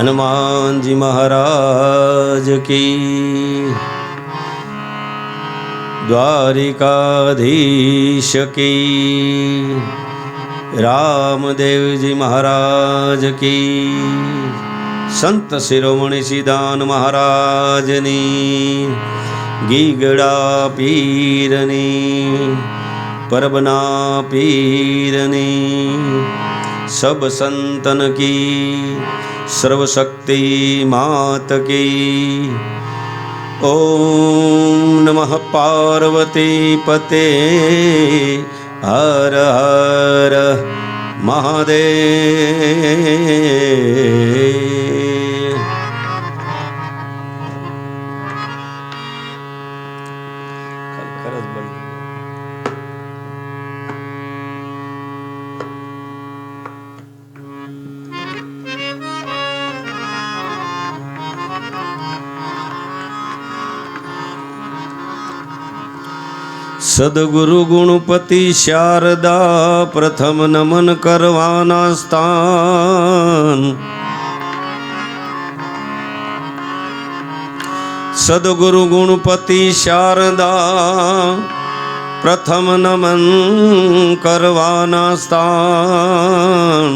हनुमान जी महाराज की, द्वारिकाधीश की, रामदेव जी महाराज की, संत शिरोमणि सिद्धांत महाराजनी, गीगड़ा पीरनी, परबना पीरनी, सब संतन की, सर्वशक्ति मात की। ओम नमः पार्वती पते, हर हर महादेव। सदगुरु गुणपति शारदा, प्रथम नमन करवाना स्थान। सदगुरु गुणपति शारदा, प्रथम नमन करवाना स्थान।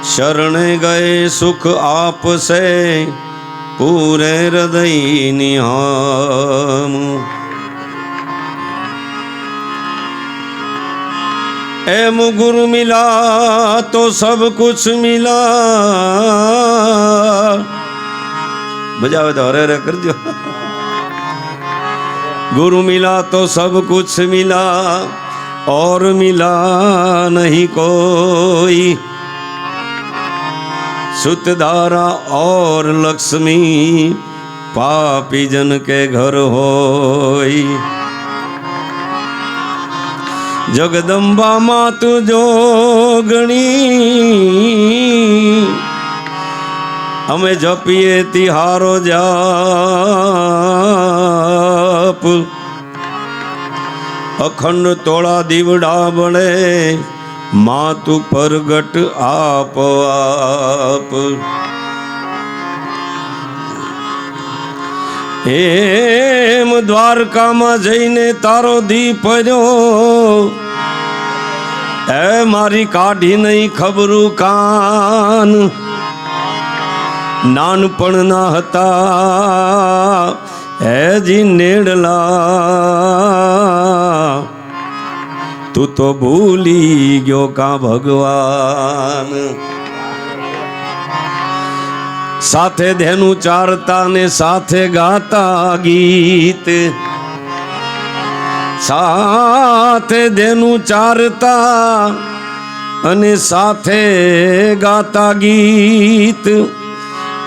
शरण गए सुख आप से, पूरे हृदय निहाम। एम गुरु मिला तो सब कुछ मिला। मजा आवे तो हरे हरे कर दो। गुरु मिला तो सब कुछ मिला, और मिला नहीं कोई। सुतधारा और लक्ष्मी, पापी जन के घर होई। जगदम्बा मातु जोगणी, हमें जपिए तिहारो जाप। अखंड तोड़ा दीवड़ा बने, मातु परगट आप आप। एम द्वारका में जईने तारो दीपर्यो, ए मारी काढ़ी नहीं खबरू कान। नानपण ना हता ए जी नेड़ला, तू तो भूली गयो का भगवान। साथे धेनु चारता ने साथे गाता गीत। साथे धेनु चारता अने साथे गाता गीत।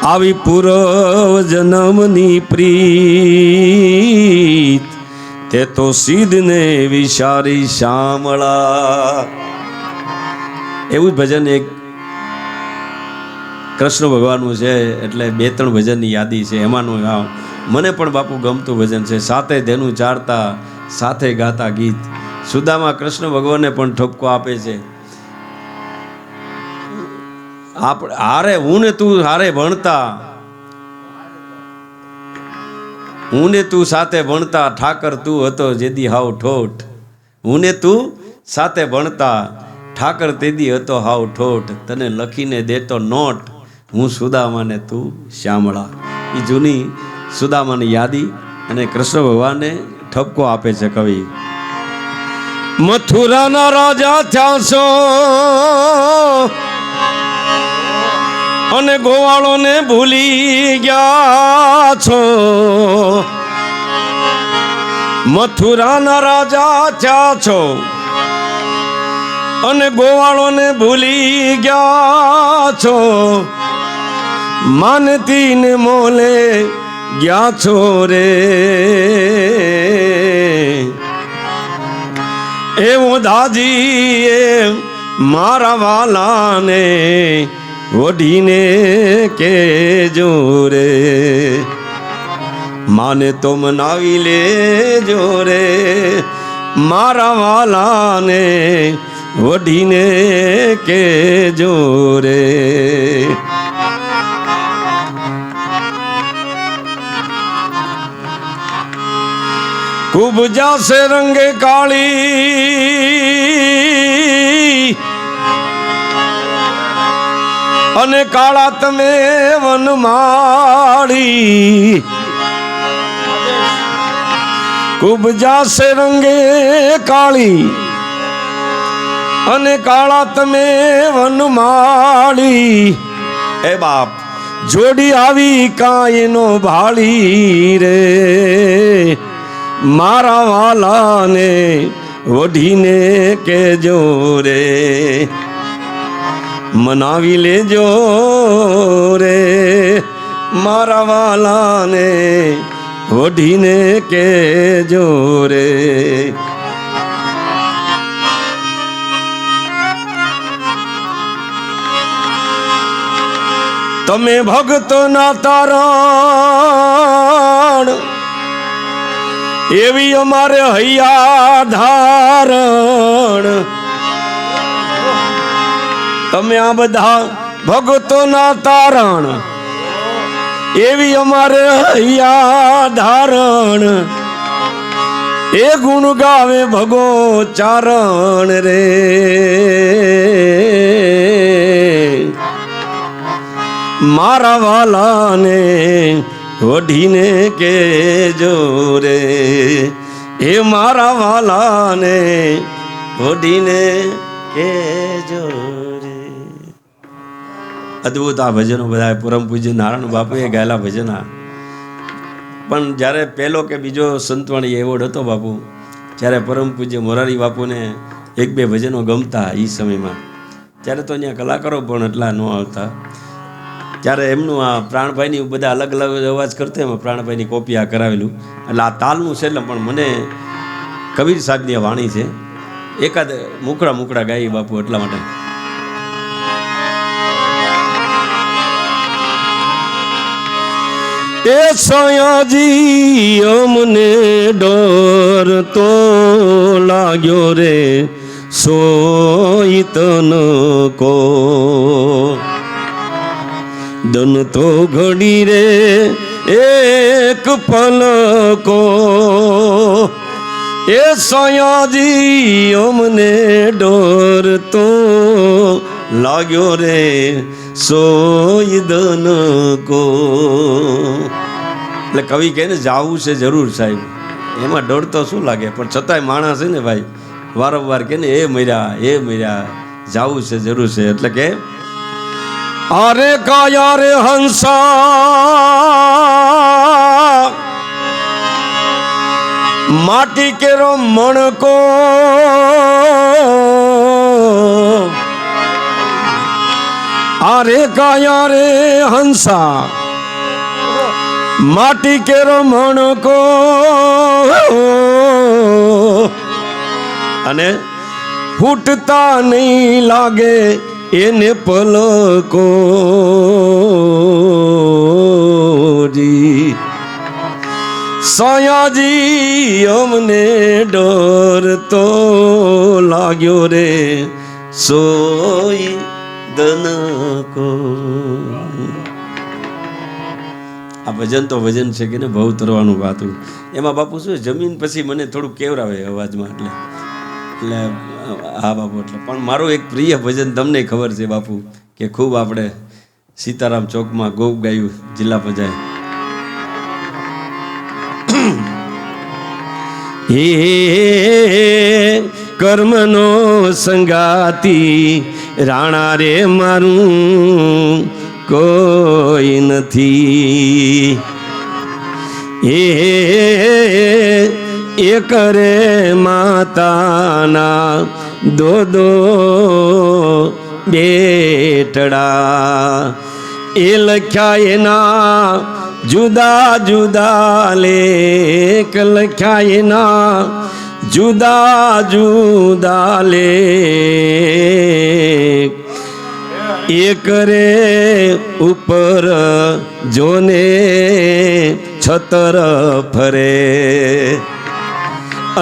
आवी पूर्व जन्मनी प्रीत, ते तो सीध ने विचारी शामळा। एवं भजन एक कृष्ण भगवानનું છે, એટલે બે ત્રણ ભજનની યાદી છે એમાંનું ગાવ મને પણ બાપુ ગમતું ભજન છે। સાથે ધેનું ચારતા સાથે ગાતા ગીત। સુદામા કૃષ્ણ ભગવાનને પણ ઠપકો આપે છે, હારે હું ને તું હારે ભણતા, હું ને તું સાથે ભણતા, ઠાકર તું હતો જેદી હાવ ઠોઠ। હું ને તું સાથે ભણતા, ઠાકર તેદી હતો હાવ ઠોઠ। તને લખીને દેતો નોટ, હું સુદામાને તું શ્યામળા। એ જૂની સુદામાની યાદી અને કૃષ્ણ ભગવાનને ઠપકો આપે છે કવિ। મથુરાના રાજા થયા છો, અને ગોવાળોને ભૂલી ગયા છો। મથુરાના રાજા થયા છો, અને ગોવાળોને ભૂલી ગયા છો। માનતી ને મોલે ગયા છો રે। એવો દાજીએ મારા વાલાને વઢીને કેજો રે। માને તો મનાવી લેજો રે, મારા વાલાને વઢીને કેજો રે. ખૂબ જાશે રંગે કાળી અને કાળા તમે વનમાળી. ખૂબ જાશે રંગે કાળી અને કાળા તમે વનમાળી. એ બાપ જોડી આવી કાંઈ નો ભાળી રે. મારા વાલાને વઢીને કેજો રે. મનાવી લેજો રે. મારા વાલાને વઢીને કેજો રે. તમે ભક્તો ના તારણ એવી અમારે હૈયા ધારણ. તમે આ બધા ભક્તો ના તારણ એવી અમારે હૈયા ધારણ. એ ગુણ ગાવે ભગો ચારણ રે. મારા વાલાને વઢીને કેજો રે. એ મારા વાલાને વઢીને કેજો રે. અદ્ભુત આ ભજનો બધા પરમ પૂજ્ય નારાયણ બાપુએ ગાયેલા ભજન. પણ જ્યારે પહેલો કે બીજો સંતવાણી એવોર્ડ હતો બાપુ, જ્યારે પરમ પૂજ્ય મોરારી બાપુને એક બે ભજનો ગમતા એ સમયમાં, ત્યારે તો અહીંયા કલાકારો પણ એટલા ન આવતા. ત્યારે એમનું આ પ્રાણભાઈની બધા અલગ અલગ અવાજ કરતા, એમાં પ્રાણભાઈની કોપી આ કરાવેલું. એટલે આ તાલનું છે એટલે પણ મને કબીર સાહેબની વાણી છે, એકાદ મુકડા ગાઈ બાપુ એટલા માટે. એ સયાજી અમને ડર તો લાગ્યો રે સોઈ તન કો. દન તો ઘડી રે એક પલકો. એ સયાજી અમને ડર તો લાગ્યો રે સોઈ દન કો. એટલે કવિ કહે ને જાવું છે જરૂર સાહેબ, એમાં ડર તો શું લાગે, પણ છતાંય માણસ છે ને ભાઈ વારંવાર કે ને એ મર્યા જાવું છે જરૂર છે. એટલે કે અરે કાયા રે હંસા માટી કેરો મણકો. અરે કાયા રે હંસા માટી કેરો મણકો. અને ફૂટતા નહીં લાગે એને પલકો. સયાજી અમને ડર તો લાગ્યો રે સોઈ દનકો. આ ભજન તો ભજન છે કે ને બહુ તરવાનું વાતું. એમાં બાપુ શું જમીન પછી મને થોડું કેવરાવે અવાજમાં, એટલે હા બાપુ. એટલે પણ મારું એક પ્રિય ભજન તમને ખબર છે બાપુ કે ખૂબ આપણે સીતારામ ચોકમાં ગોપ ગાયું જિલ્લા પંચાયત. હે કર્મનો સંગાતી રાણા રે મારું કોઈ નથી. એ કરે માતાના દો બેટડા. એ લખ્યા એના જુદા જુદા લેખ, લખ્યા એના જુદા જુદા લેખ. એ કરે ઉપર જોને છતર ફરે,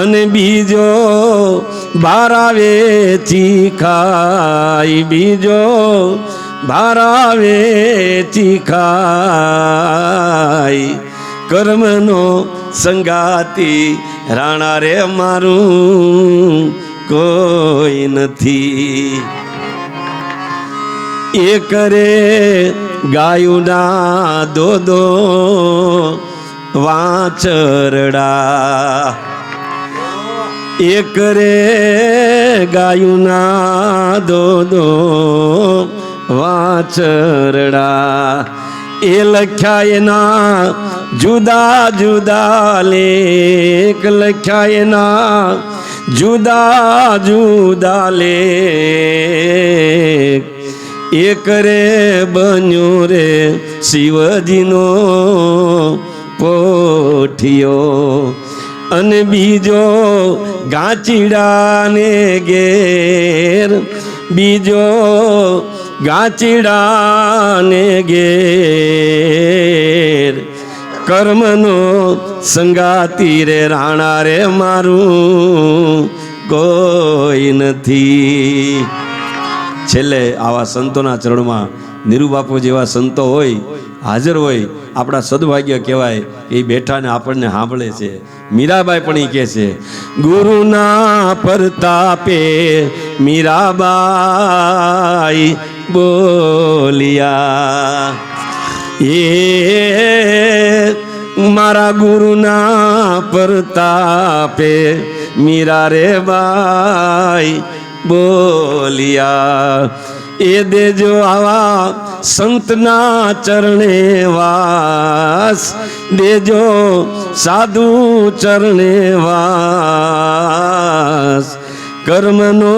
અને બીજો ભારાવે ચીખાય બીજો ભારાવે ચીખાય કર્મનો સંગાતી રાણા રે મારું કોઈ નથી એ કરે ગાયુના દો વાંચરડા એ કરે ગાયુના દો વાંચરડા એ લખ્યા એના જુદા જુદા લેખ લખ્યા એના જુદા જુદા લેખ એ કરે બન્યો રે શિવજીનો પોઠિયો અને બીજો ગાંચીડાને ઘેર બીજો ગાંચીડાને ઘેર કર્મનો સંગાતી રે રાણા રે મારું કોઈ નથી. છેલ્લે આવા સંતોના ચરણમાં નીરુબાપુ જેવા સંતો હોય હાજર હોય આપણા સદભાગ્ય કહેવાય. એ બેઠાને આપણને સાંભળે છે. મીરાબાઈ પણ એ કહે છે ગુરુના પ્રતાપે મીરાબાઈ બોલિયા એ મારા ગુરુના પ્રતાપે મીરા રે બાઈ બોલિયા એ દેજો આવા સંતના ચરણે વાસ દેજો સાધુ ચરણે વાસ કર્મનો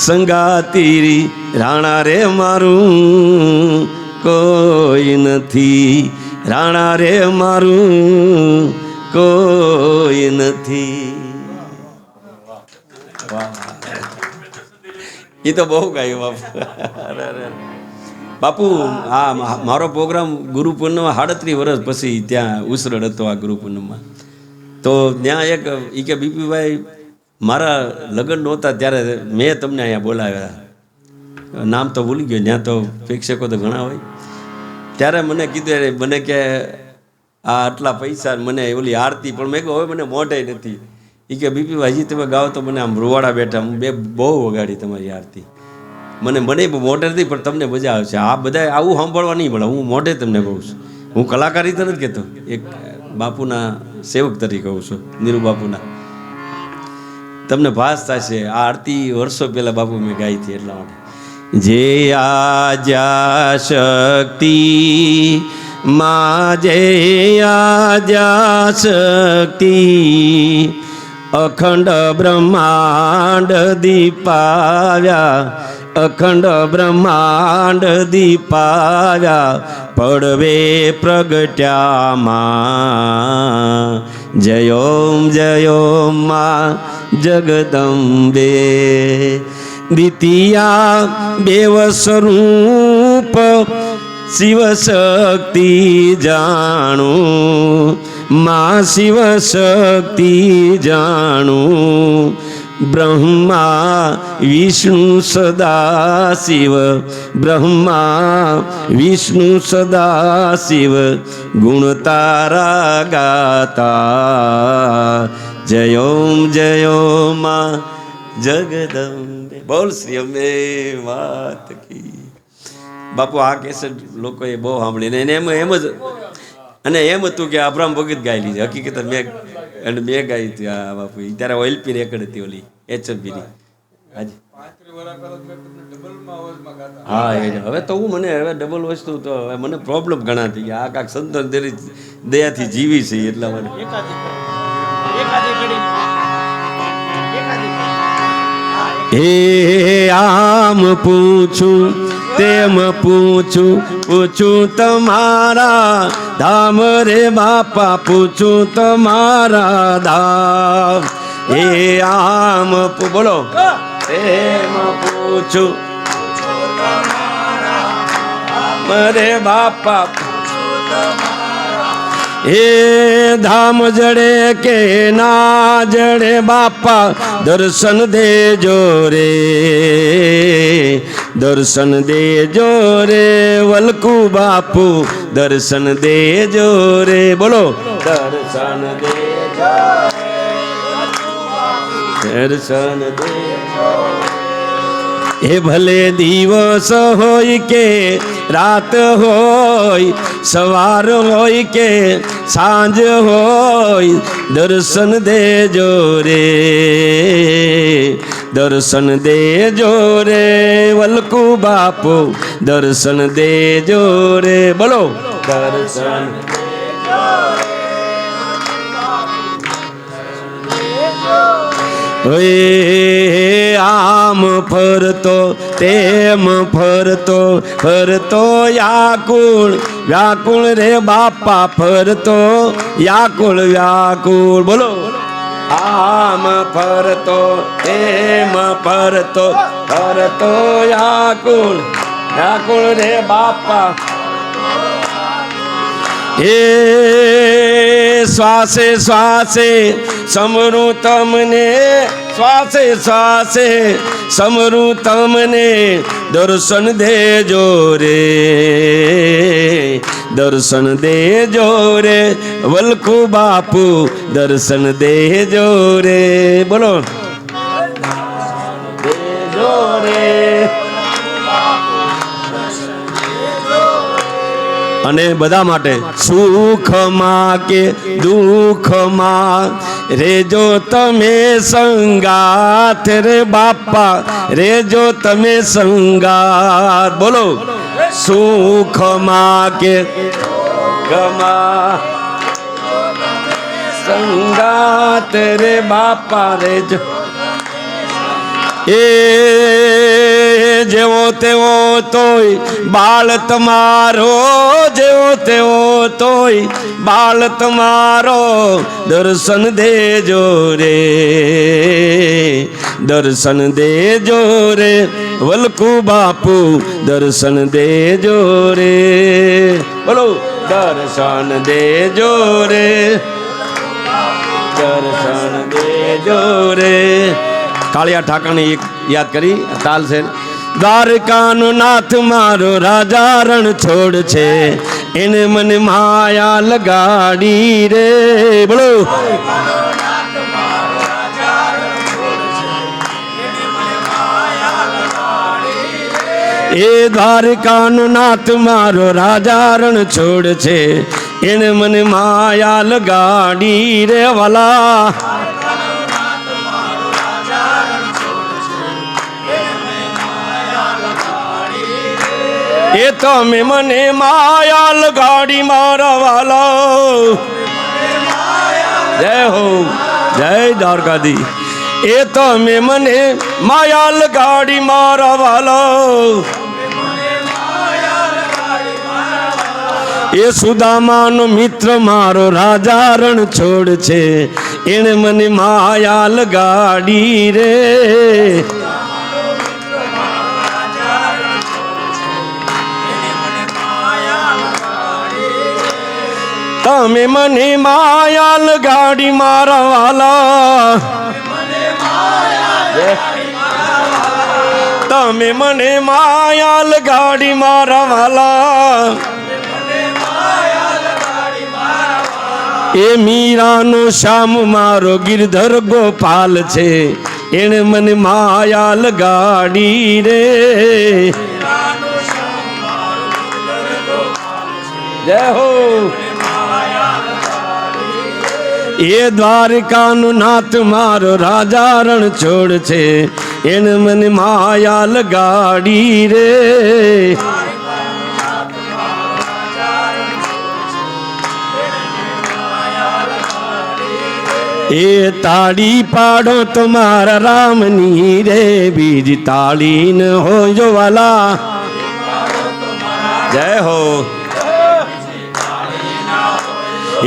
સંગાતી રાણા રે મારું કોઈ નથી રાણા રે મારું કોઈ નથી. એ તો બહુ ગાયું બાપુ. બાપુ હા મારો પ્રોગ્રામ ગુરુ પૂર્ણિમા 38 વર્ષ પછી ત્યાં ઉસરડ હતો. આ ગુરુ પૂર્ણિમા તો ત્યાં એક એ કે બીપીભાઈ મારા લગ્ન નહોતા ત્યારે મેં તમને અહીંયા બોલાવ્યા. નામ તો ભૂલી ગયો, ત્યાં તો પ્રેક્ષકો તો ઘણા હોય. ત્યારે મને કીધું મને કે આ આટલા પૈસા મને ઓલી આરતી પણ મેં કહ્યું હવે મને મોઢે નથી. એ કે બીપીભાઈ હજી તમે ગાઓ તો મને આમ રૂવાડા બેઠા હું બે બહુ વગાડી તમારી આરતી મને મોઢે નથી પણ તમને મજા આવશે. આ બધા આવું સાંભળવા નહીં મળે. હું મોઢે તમને કહું છું. હું કલાકારી તો નથી કહેતો, એક બાપુના સેવક તરીકે કહું છું, નીરુ બાપુના. તમને ભાસ થશે. આ આરતી વર્ષો પહેલાં બાપુ મેં ગાઈ હતી એટલા માટે. જે આજા શક્તિ માં જે આજા શક્તિ અખંડ બ્રહ્માંડ દીપાવ્યા અખંડ બ્રહ્માંડ દીપાવ્યા પડવે પ્રગટ્યામાં જયોમ માં જગદંબે દ્વિતીયા બેવ સ્વરૂપ શિવ શક્તિ જાણું માં શિવ શક્તિ જાણું બ્રહ્મા વિષ્ણુ સદા શિવ બ્રહ્મા વિષ્ણુ સદા શિવ ગુણ તારા ગાતા જયોમ માં જગદંબે. બોલ શ્રી અંબે માત કી. બાપુ આ કેસેટ લોકોએ બહુ સાંભળીને એમ જ અને એમ હતું કે અબ્રામ ભગત ગાયેલી છે. હકીકત મેં ગાઈ હતી આ બાપુ. ત્યારે ઓઇલપી રેકર્ડ હતી ઓલી HMPની. હાજી હા એ હવે તો હું મને હવે ડબલ વસ્તુ તો હવે મને પ્રોબ્લેમ ઘણા થઈ ગયા. આ કાંક સંતન દયાથી જીવી છે એટલા માટે. હે આમ પૂછું તેમ પૂછું તમારા ધામ રે બાપા પૂછું તમારા ધામ. હે આમ બોલો તેમ પૂછું રે બાપા હે ધામ જડે કે ના જડે બાપા દર્શન દેજો રે, દર્શન દેજો રે વલકુ બાપુ દર્શન દેજો રે, બોલો દર્શન દેજો દર્શન દેજો। એ ભલે દિવસ હોય કે રાત હોય, સવાર હોય કે સાંજ હોય, દર્શન દેજો રે, દર્શન દેજો રે વલકુ બાપુ દર્શન દેજો રે, બોલો દર્શન આમ ફરતો તેમ ફરતો ફરતો વ્યાકુળ વ્યાકુળ રે બાપા ફરતો વ્યાકુળ વ્યાકુળ, બોલો આમ ફરતો તેમ ફરતો ફરતો વ્યાકુળ વ્યાકુળ રે બાપા। હે શ્વાસે શ્વાસે સમરું તમને, શ્વાસે શ્વાસે સમરું તમને દર્શન દેજો રે, દર્શન દેજો રે વલકુ બાપુ દર્શન દેજો રે, બોલો દેજો રે। અને બધા માટે સુખમાં કે દુઃખમાં રેજો તમે સંગાથ રે બાપા રેજો તમે સંગાથ, બોલો સુખમાં કે દુઃખમાં સંગાથ રે બાપા રેજો। એ જેવો તેવો તોય બાળ તમારો, જેવો તેવો તોય બાળ તમારો દર્શન દેજો રે, દર્શન દેજો રે વલકુ બાપુ દર્શન દેજો રે, બોલો દર્શન દેજો રે, દર્શન દેજો રે। કાળિયા ઠાકરની એક યાદ કરી તાલ છે, દ્વારકાનો નાથ મારો રાજા રણ છોડ છે, એને મને માયા લગાડી રે, બોલો એ દ્વારકાનો નાથ મારો રાજા રણ છોડ છે, એને મને માયા લગાડી રે વાલા। એ તમે મને માયા લગાડી મારા વાલા, જય હો જય દ્વારકાધી। એ તમે મને માયા લગાડી મારા વાલા, એ સુદામાનો મિત્ર મારો રાજા રણ છોડ છે, એને મને માયા લગાડી રે, તમે મને માયા લગાડી મારા વાલા, તમે મને માયા લગાડી મારા વાલા। એ મીરાનો શ્યામ મારો ગિરધર ગોપાલ છે, એને મને માયા લગાડી રે, જય હો। એ દ્વારકાનો નાથ મારો રાજા રણ છોડ છે, એને મને માયા લગાડી રે, એ તાળી પાડો તમારા રામની રે, બીજી તાળી ન હોય વાલા, જય હો।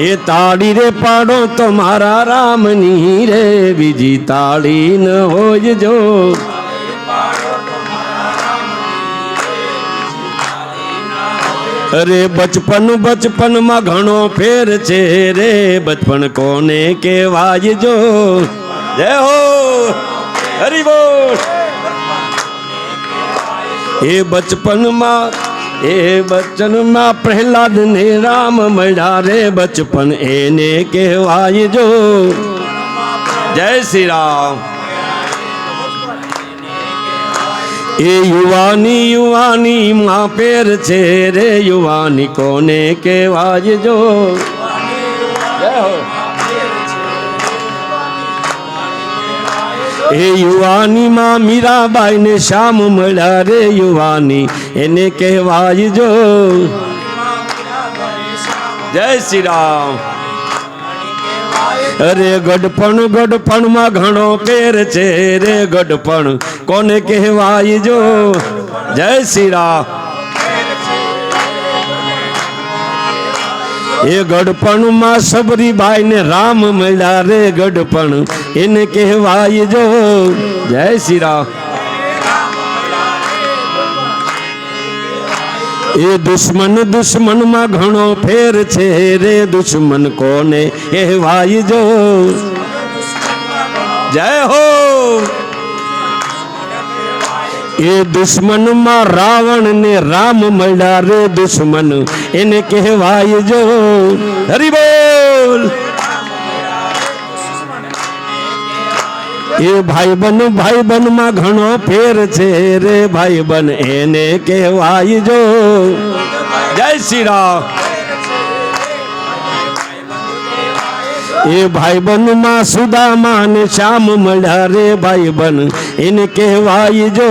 એ તાળી રે પાડો તમારા રામની રે, બીજી તાળી ન હોય જો, અરે બચપન બચપન માં ઘણો ફેર છે રે, બચપન કોને કહેવાય જો. જય હો હરિ બોલ. એ બચપનમાં પ્રહલાદ ને રામ મળ્યા રે, બચપન એને કહેવાય જો. જય શ્રી રામ. એ યુવાની માં પેર છે રે, યુવાની કોને કહેવાય જો. એ યુવાની માં મીરાબાઈ ને શ્યામ મળ્યા રે, યુવાની એને કહેવાય જો. જય શ્રી રામ. અરે ગઢપણ માં ઘણો પેર છે રે, ગઢપણ કોને કહેવાય જો. જય શ્રી રામ. એ ગઢપણ માં સબરીબાઈ ને રામ મળ્યા રે, ગઢપણ એને કહેવાય જો. જય શ્રી રામ. એ દુશ્મન માં ઘણો ફેર છે રે, દુશ્મન કોને કહેવાય જો. જય હો. એ દુશ્મન માં રાવણ ને રામ મળ્યા રે, દુશ્મન એને કહેવાય જો. હરિ બોલ. એ ભાઈબંધ માં ઘણો ફેર છે રે, ભાઈબંધ એને કહેવાય જો. જય શ્રી રામ. એ ભાઈબંધ માં સુદામા ને શ્યામ મળ્યા રે, ભાઈબંધ એને કહેવાય જો.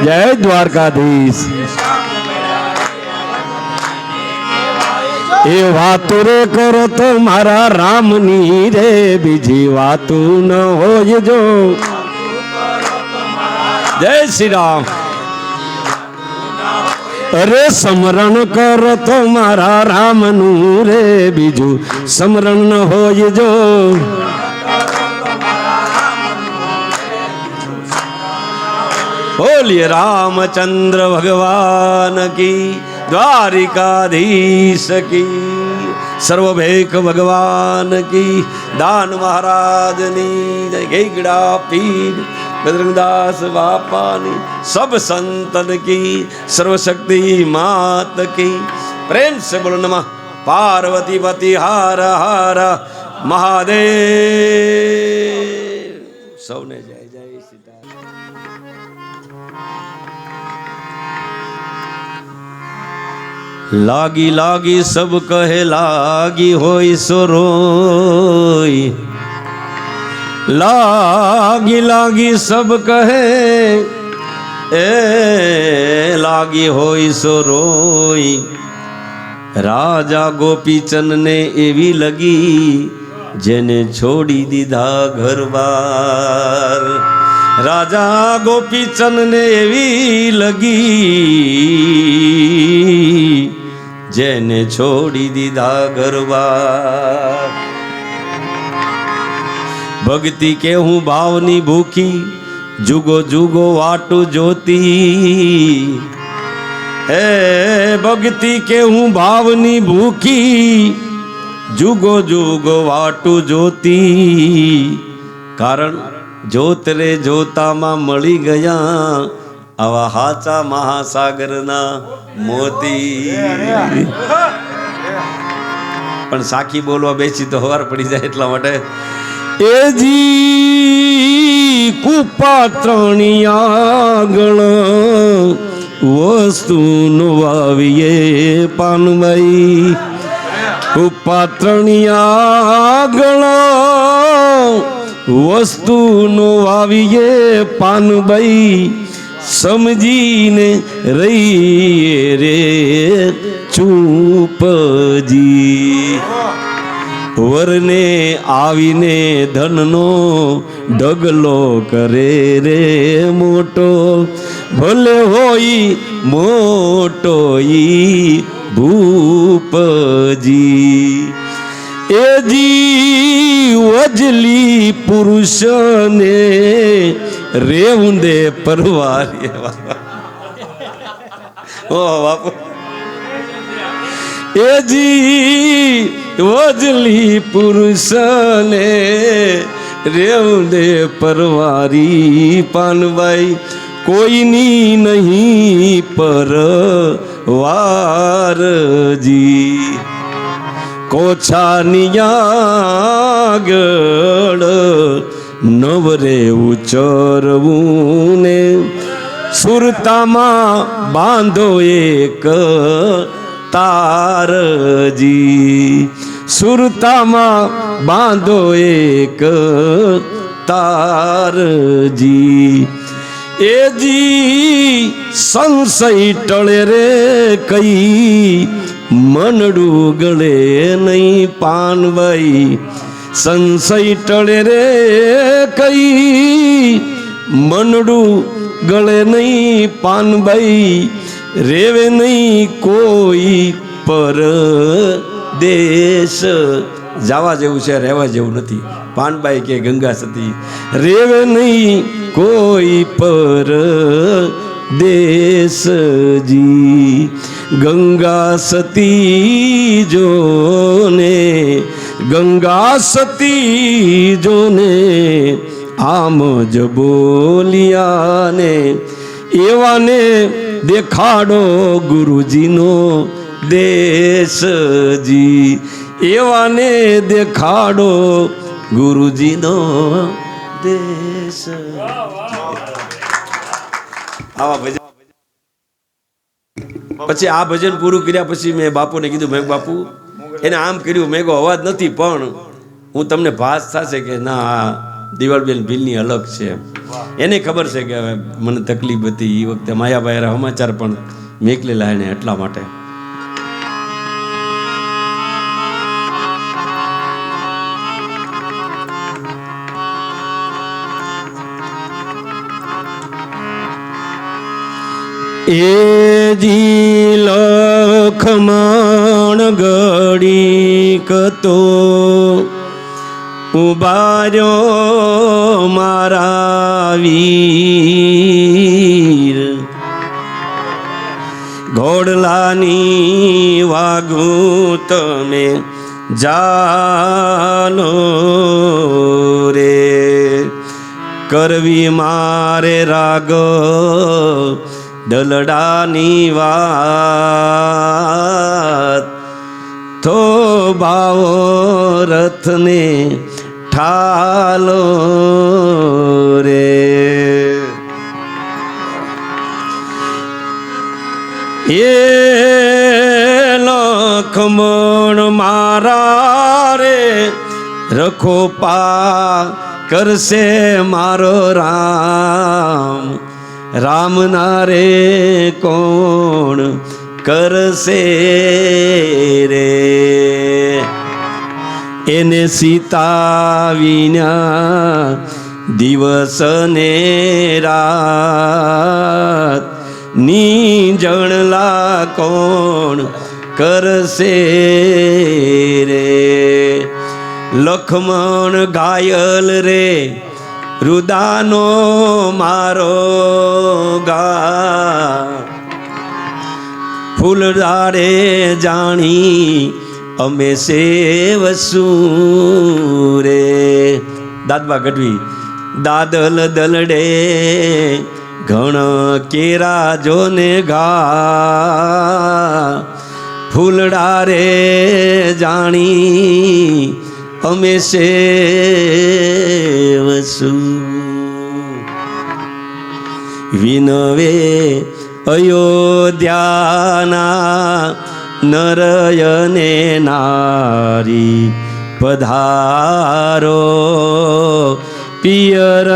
જય દ્વારકાધીશ. એ વાતો રે કરો તો મારા રામની રે, બીજી વાતો ન હોય જો. જય શ્રી રામ. અરે સમરણ કરો તો મારા રામનું રે, બીજું સમરણ ન હોય જો. બોલીએ રામચંદ્ર ભગવાન કી, દ્વારિકાધીશ કી, સર્વભેક ભગવાન કી, દાન મહારાજની જય. ગેગડા પીર બજરંગદાસ બાપાની, સબ સંતન કી, સર્વશક્તિ માત કી. પ્રેમ સે બોલો નમઃ પાર્વતી પતિ હાર હાર મહાદેવ. સૌને જય જય સીતા. લાગી સબ કહે, લાગી હોય સોરોય. લાગી સબ કહે, એ લાગી હોય સોરોય. રાજા ગોપીચંદ ને એવી લગી, જેને છોડી દીધા ઘરબાર. રાજા ગોપીચંદ ને એવી લગી, જેને છોડી દીધા ઘરબાર. ભક્તિ કે હું ભાવની ભૂખી, જુગો જુગો વાટું જોતી. હે ભક્તિ કે હું ભાવની ભૂખી, જુગો જુગો વાટું જોતી. કારણ જોત રે જોતામાં મળી ગયા, આવા હાચા મહાસાગરના મોતી. પણ સાખી બોલવા બેસી તો હવાર પડી જાય, એટલા માટે એજી કુપાત્રણી આગળ વસ્તુનો વાવીએ પાનભાઈ. કુપાત્રણી આગળ વસ્તુનો વાવીએ પાનભાઈ. સમજીને રહીએ રે ચૂપજી. વરને આવીને ધનનો ઢગલો કરે રે મોટો. ભલે હોય મોટો ઈ ભૂપજી. એજી વજલી પુરુષને રેવુંદે પરવારી. ઓ બાપુ એજી વજલી પુરુષને રેવડે પરવારી પાનભાઈ કોઈની નહીં પરવારજી કોછાની આગળ નવરે ઉચરવું ને સુરતામાં બાંધો એક તારજી સુરતામાં બાંધો એક તારજી એજી સંશય ટળે રે કઈ મનડું ગળે નહીં પાનભાઈ સંશય ટળે રે કઈ મનડું ગળે નહીં પાનભાઈ રેવે નહીં કોઈ પર દેશ જવા જેવું છે રહેવા જેવું નથી પાનભાઈ કે ગંગા સતી રેવે નહીં કોઈ પર દેશજી ગંગા સતી જોને ગંગા સતી જોને આમ જ બોલિયાને એવાને દેખાડો ગુરુજીનો દેશજી એવાને દેખાડો ગુરુજીનો દેશ આવા ભજન પછી આ ભજન પૂરું કર્યા પછી મેં બાપુને કીધું મેં બાપુ એને આમ કર્યું મેં અવાજ નથી પણ હું તમને ભાસ થશે કે ના આ દિવાળબેન ભીલની અલગ છે એને ખબર છે કે હવે મને તકલીફ હતી એ વખતે માયાભાઈ સમાચાર પણ મેકલેલા એને એટલા માટે એજી લખમણ ઘડી કતો ઉબાર્યો મારા વીર ઘોડલાની વાગું તમે જાનો રે કરવી મારે રાગ દલડાની વાત તો ભાવો રથને ઠાલો રે એ લખમણ મારા રે રખો પા કરશે મારો રામ રામ ના રે કોણ કરશે રે એને સીતા વિના દિવસ ને રાત નીજણલા કોણ કરશે રે લખમણ ઘાયલ રે રુદાનો મારો ગા ફૂલડારે જાણી અમે સેવસું રે દાદબા ગઢવી દાદલ દલડે ઘણ કેરા જોને ઘા ફૂલડારે જાણી અમે સેવસું વિનવે અયોધ્યાના નરયને નારી પધારો પિયર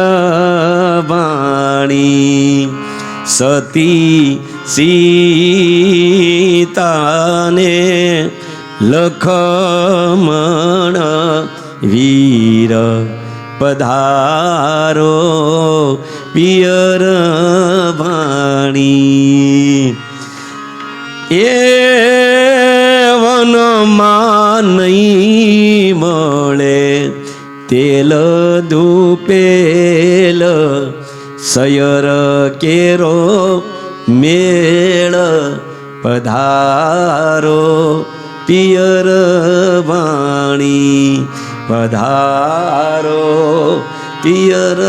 વાણી સતી સીતાને લખમણ વીર પધારો પિયર વાણી એ વનમાં નહીં મળે તેલ દુપેલ સયર કેરો મેળ પધારો પિયર વાણી પધારો, પિયર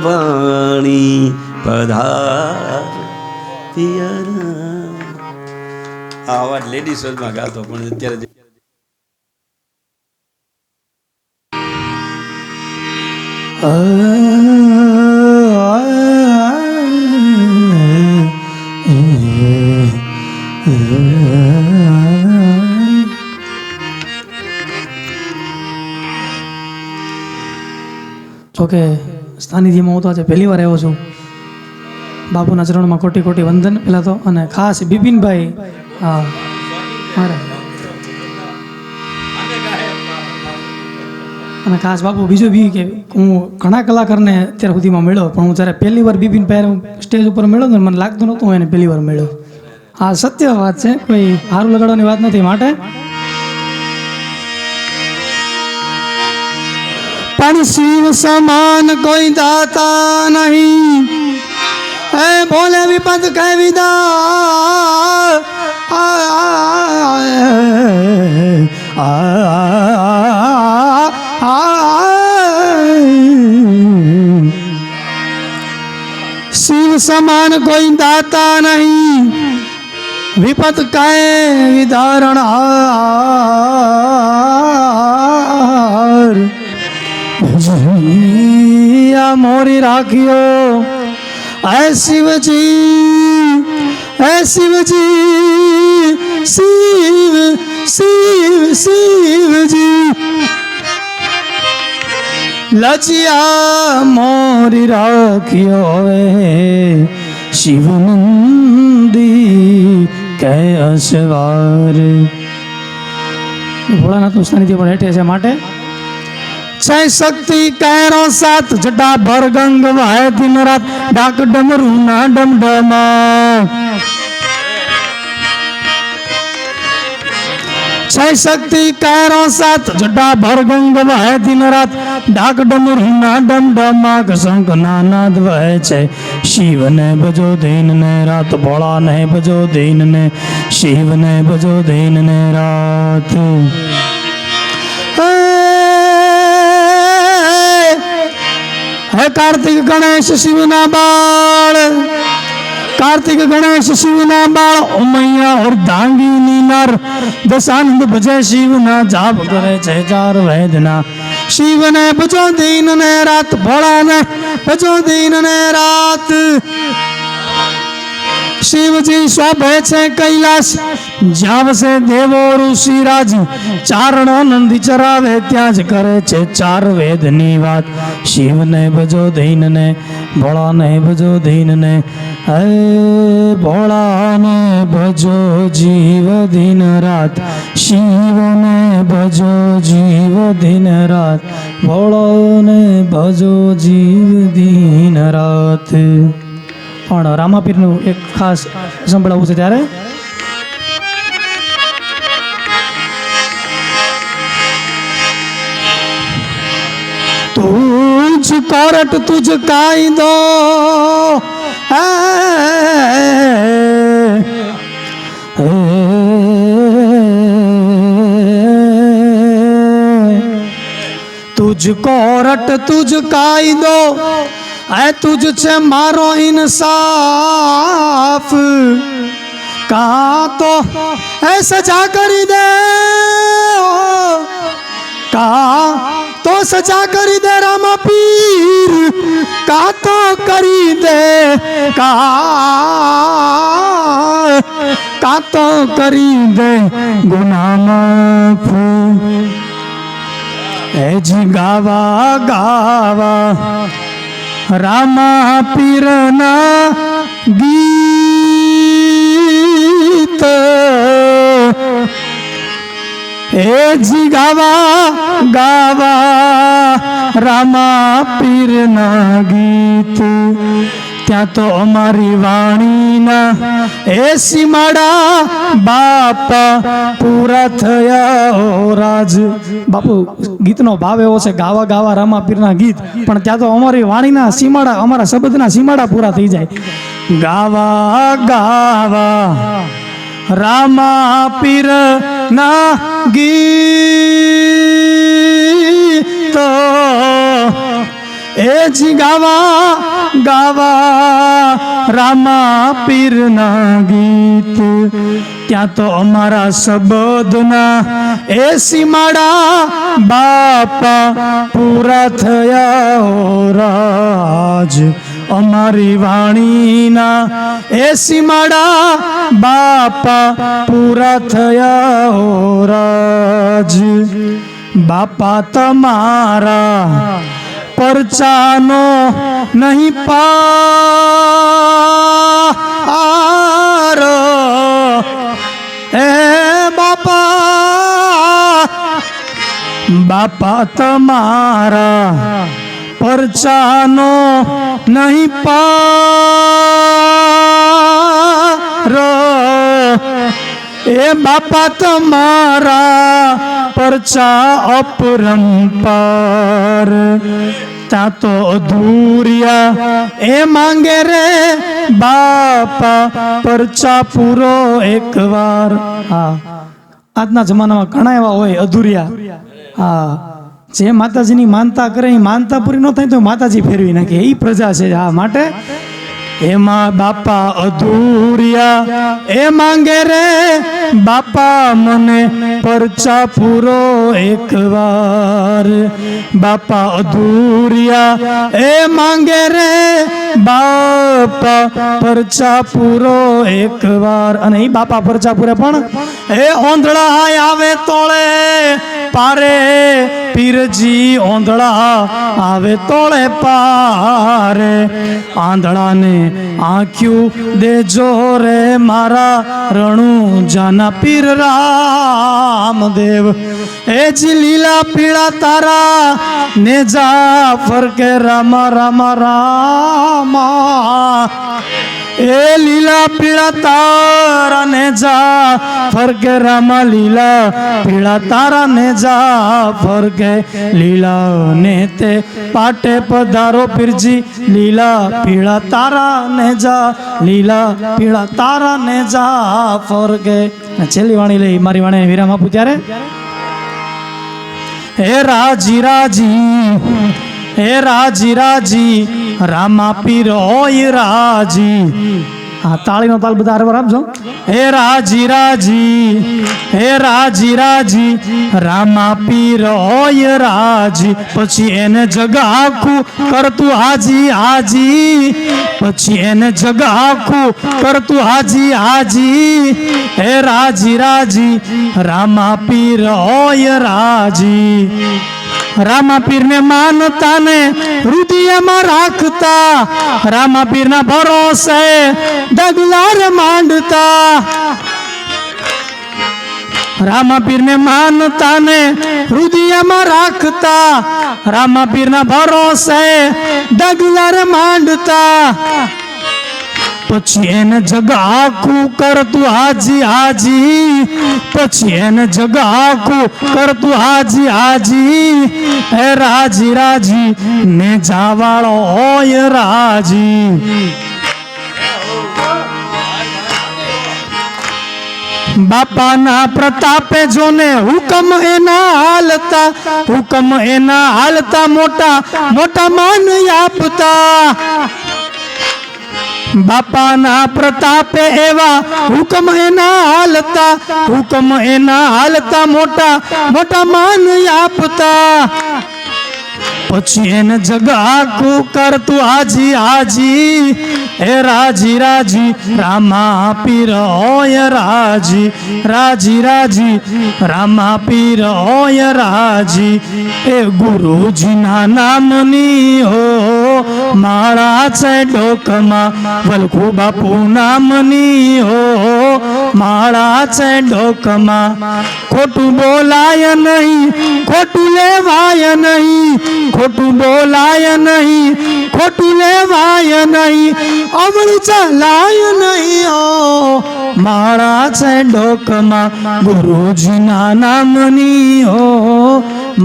વાણી પધારો, પિયર. આ અવાજ લેડીઝ માં ગાતો, પણ અત્યારે જોકે સાનિધ્યમાં હું તો આજે પહેલી વાર આવ્યો છું. બાપુના ચરણમાં કોટી કોટી વંદન પહેલાં તો, અને ખાસ બિપિનભાઈ, હા મારે, અને ખાસ બાપુ બીજું બી કે હું ઘણા કલાકારને અત્યાર સુધીમાં મળ્યો, પણ હું જ્યારે પહેલી વાર બિપિનભાઈ સ્ટેજ ઉપર મળ્યો ને મને લાગતું નહોતું હું એને પહેલી વાર મળ્યો. હા સત્ય વાત છે, કોઈ હારું લગાડવાની વાત નથી. માટે પણ શિવ સમાન કોઈ દાતા નહીં, હે બોલે વિપદ કઈ વિદા, શિવ સમાન કોઈ દાતા નહીં, વિપત કાય વિધારણ હાર. મોરી રાખ્યો હે શિવજી, હે શિવજી, શિવ શિવ શિવજી, લજિયા મોરી રાખ્યો હે શિવ નંદી કે અસવાર. ભોળાનાથનું સાનિધ્ય પણ હેઠે છે. માટે છ શક્તિ કૈરો સાત જટા ભર ગંગ વહે દિન રાત, ડાક ડમરૂ ના ડમડમા. છ શક્તિ કૈરો સાત જટા ભર ગંગ વહે દિન રાત, ડાક ડમરૂ ના ડમડમા. શંખ નાનાદ વહે છે શિવ ને ભજો દિન ને રાત, ભોળા ને ભજો દિન ને, શિવ ને ભજો દિન ને રાત. હે કાર્તિક ગણેશ શિવના બાળ, કાર્તિક ગણેશ શિવના બાળ, ઉમૈયા ઓર ધાંગીની નર, દશાનંદ ભજે શિવના જાપ કરે છે ચાર વેદના. શિવને ભજો દિન ને રાત, ભોળાને ભજો દિન ને રાત. શિવજી શોભે છે કૈલાસ, જ્યાં વસે દેવો ઋષિરાજ, ચારણો નંદી ચરાવે ત્યાં જ કરે છે ચાર વેદની વાત. શિવને ભજો દિન ને, ભોળાને ભજો દિન ને, હે ભોળાને ભજો જીવ દિન રાત, શિવને ભજો જીવ દિન રાત, ભોળાને ભજો જીવ દિન રાત. પણ રામાપીરનું એક ખાસ સંભળાવવું છે ત્યારે તુજ કોરટ તુજ કાયદો, તુજ કોરટ તુજ કાયદો, હે તુજ છે મારો ઇન્સાફ. કા તો હે સજા કરી દે, કા તો સજા કરી દે રામાપીર, કા તો કરી દે, કા તો કરી દે ગુનાહ માફ. હે જી ગાવા ગાવા રામા પીરના ગીત, હે જી ગાવા ગાવા રામા પીરના ગીત. ત્યાં તો અમારી વાણીના એ સીમાડા બાપા પૂરા થયા ઓ રાજ. બાપુ ગીતનો ભાવ એવો છે, ગાવા ગાવા રામાપીરના ગીત, પણ ત્યાં તો અમારી વાણીના સીમાડા, અમારા શબ્દના સીમાડા પૂરા થઈ જાય. ગાવા ગાવા રામાપીર ના ગીત એ જી ગાવા રામા પીરના ગીત ત્યાં તો અમારા શબ્દના એ સીમાડા બાપા પૂરા થયા ઓ રાજ અમારી વાણીના એ સીમાડા બાપા પૂરા થયા ઓ રાજ બાપા તમારા પરચાનો નહીં પાર એ બાપા તમારા પરચાનો નહીં પાર એ બાપા તમારા પરચા અપરંપાર ત્યાં તો અધૂરિયા એ માંગે રે બાપા પરચા પૂરો એકવાર. હા, આજના જમાનામાં ઘણા એવા હોય અધૂરિયા. હા, જે માતાજીની માનતા કરે એ માનતા પૂરી ન થાય તો માતાજી ફેરવી નાખે એ પ્રજા છે. હા, માટે એમાં બાપા અધૂરિયા એ માંગે રે બાપા મને પરચા પૂરો એકવાર. બાપા અધૂરિયા એ માંગે રે બાપા પરચા પૂરો એકવાર. અને એ બાપા પરચા પૂરે પણ એ ઓંધળા આવે તોળે પારે પીરજી ઓંધળા આવે તોળે પારે. આંધળાને આંખ્યું દેજો રે મારા રણુ જાના પીર રામદેવ. એ જી લીલા પીળા તારા ને જા ફરકે રામ રામ રામા. એ લીલા પીળા તારા ને જા ફરકે રામા લીલા પીળા તારા ને જા ફરકે લીલા ને તે પાટે પધારો પીરજી લીલા પીળા તારા ને જા લીલા પીળા તારા ને જા ફરકે. છેલ્લી વાણી લઈ મારી વાણી વિરામ આપું ત્યારે હે રાજી રાજી હે રાજી રાજી રામા પીર હોય રાજી. હા, તાળીનો તાલ બધા હરવાર આપજો. હે રાજી રાજી હે રાજી રાજી રામા પીર હોય રાજી. પછી એને જગ આખું કરતું હાજી હાજી. પછી એને જગ આખું કરતું હાજી હાજી. હે રાજી રાજી રામા પીર હોય રાજી. રામા પીર ને માનતા ને હૃદયમાં રાખતા રામા પીર ના ભરોસે ડગલાર માંડતા. રામા પીર ને માનતા ને હૃદયમાં રાખતા રામા પીર ના ભરોસે ડગલાર માંડતા. પછી એને જગ આખું કરતું હાજી હાજી. પછી એને જગ આખું કરતું હાજી હાજી. હે રાજી રાજી ને જાવાળો હોય રાજી. બાપાના પ્રતાપે જોને હુકમ એના હાલતા હુકમ એના હાલતા મોટા મોટા માન આપતા. બાપાના પ્રતાપે એવા હુકમ એના હાલતા હુકમ એના હાલતા મોટા મોટા માન આપતા. પછી એને જગ આખું કરતું હાજી હાજી. હે રાજી રાજી રામા પીર હોય રાજી. રાજી રાજી રામા પીર હોય રાજી. એ ગુરુજીના નામની હો માળા છે ડોકમાં. વલખુ બાપુ નામની હો માળા છે ડોકમાં. ખોટું બોલાય નહીં ખોટું લેવાય નહીં. ખોટું બોલાય નહીં ખોટું લેવાય નહીં. અવળું ચલાય નહીં હો માળા છે ડોકમાં. ગુરુજીના નામની હો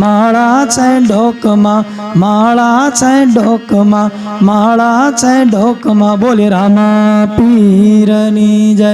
માળા છે ડોકમાં. માળા છે ડોકમાં માળા છે ડોકમાં. બોલે રામા પીરની જય.